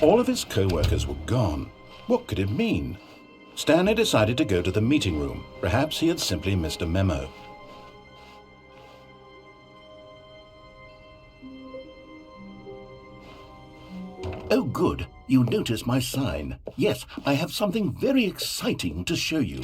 All of his co-workers were gone. What could it mean? Stanley decided to go to the meeting room. Perhaps he had simply missed a memo. Oh, good. You noticed my sign. Yes, I have something very exciting to show you.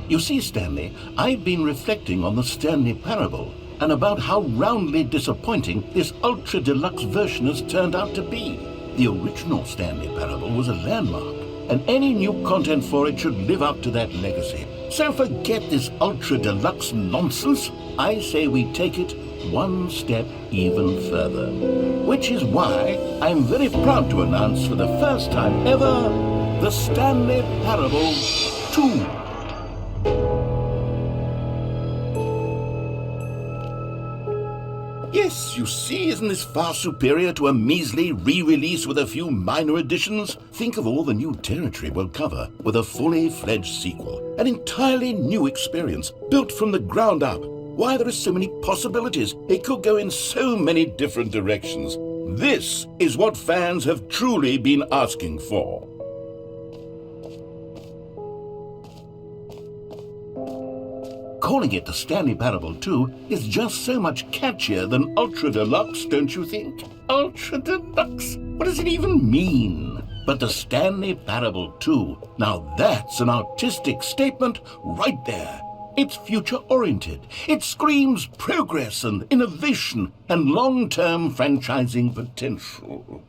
You see, Stanley, I've been reflecting on the Stanley parable and about how roundly disappointing this ultra-deluxe version has turned out to be. The original Stanley parable was a landmark, and any new content for it should live up to that legacy. So forget this ultra-deluxe nonsense. I say we take it one step even further. Which is why I'm very proud to announce for the first time ever, the Stanley Parable 2. Yes, you see, isn't this far superior to a measly re-release with a few minor additions? Think of all the new territory we'll cover with a fully fledged sequel. An entirely new experience, built from the ground up. Why, there are so many possibilities. It could go in so many different directions. This is what fans have truly been asking for. Calling it the Stanley Parable 2 is just so much catchier than Ultra Deluxe, don't you think? Ultra Deluxe? What does it even mean? But the Stanley Parable 2, now that's an artistic statement right there. It's future-oriented. It screams progress and innovation and long-term franchising potential.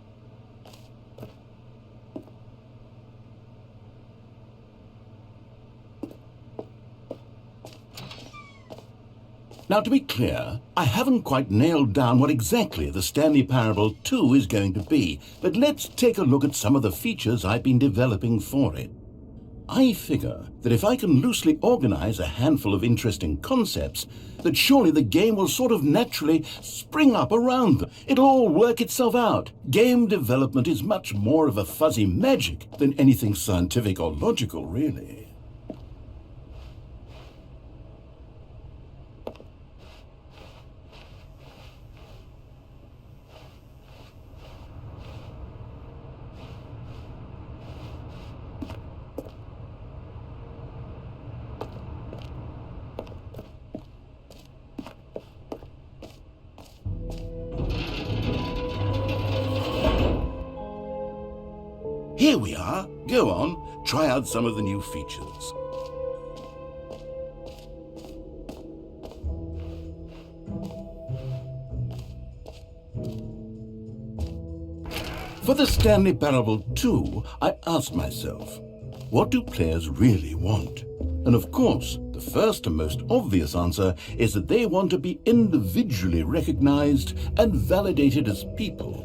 Now, to be clear, I haven't quite nailed down what exactly the Stanley Parable 2 is going to be, but let's take a look at some of the features I've been developing for it. I figure that if I can loosely organize a handful of interesting concepts, that surely the game will sort of naturally spring up around them. It'll all work itself out. Game development is much more of a fuzzy magic than anything scientific or logical, really. Here we are. Go on, try out some of the new features. For the Stanley Parable 2, I asked myself, what do players really want? And of course, the first and most obvious answer is that they want to be individually recognized and validated as people.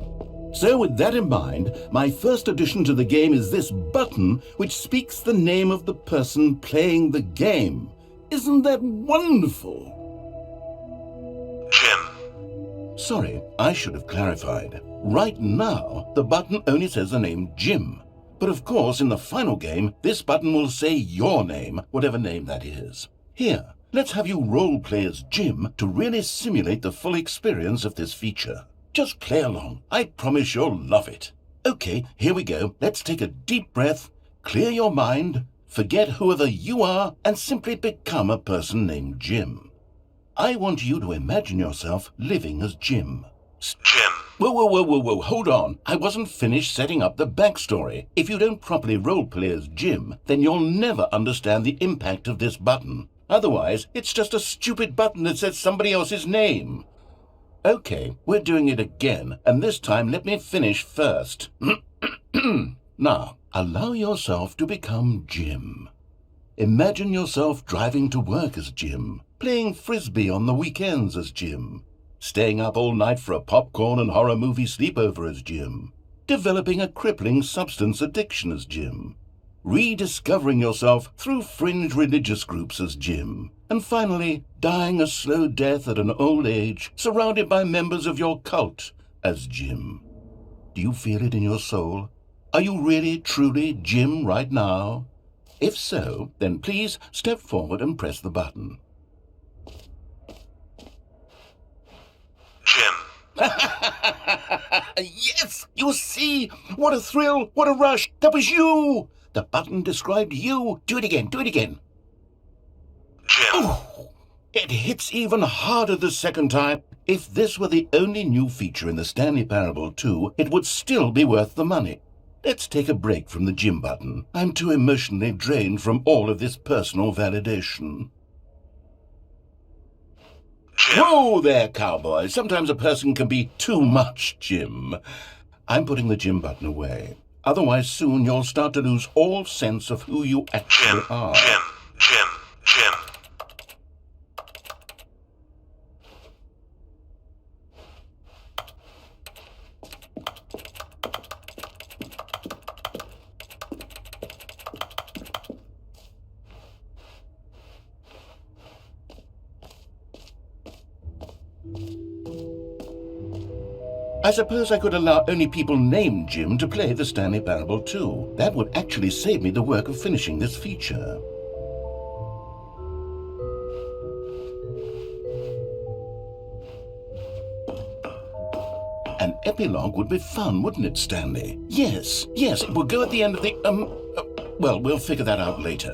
So with that in mind, my first addition to the game is this button which speaks the name of the person playing the game. Isn't that wonderful? Jim. Sorry, I should have clarified. Right now, the button only says the name Jim. But of course, in the final game, this button will say your name, whatever name that is. Here, let's have you role-play as Jim to really simulate the full experience of this feature. Just play along. I promise you'll love it. Okay, here we go. Let's take a deep breath, clear your mind, forget whoever you are, and simply become a person named Jim. I want you to imagine yourself living as Jim. Jim. Whoa, hold on. I wasn't finished setting up the backstory. If you don't properly roleplay as Jim, then you'll never understand the impact of this button. Otherwise, it's just a stupid button that says somebody else's name. Okay, we're doing it again, and this time let me finish first. Now, allow yourself to become Jim. Imagine yourself driving to work as Jim, playing frisbee on the weekends as Jim, staying up all night for a popcorn and horror movie sleepover as Jim, developing a crippling substance addiction as Jim, rediscovering yourself through fringe religious groups as Jim, and finally dying a slow death at an old age surrounded by members of your cult as Jim. Do you feel it in your soul? Are you really, truly Jim right now? If so, then please step forward and press the button. Jim. Yes! You see? What a thrill! What a rush! That was you! The button described you. Do it again. Do it again. Jim. Oh, it hits even harder the second time. If this were the only new feature in the Stanley Parable 2, it would still be worth the money. Let's take a break from the Jim button. I'm too emotionally drained from all of this personal validation. Jim. Whoa there, cowboy. Sometimes a person can be too much, Jim. I'm putting the Jim button away. Otherwise, soon you'll start to lose all sense of who you actually are. Jim. I suppose I could allow only people named Jim to play the Stanley Parable 2. That would actually save me the work of finishing this feature. An epilogue would be fun, wouldn't it, Stanley? Yes, it would go at the end of the, well, we'll figure that out later.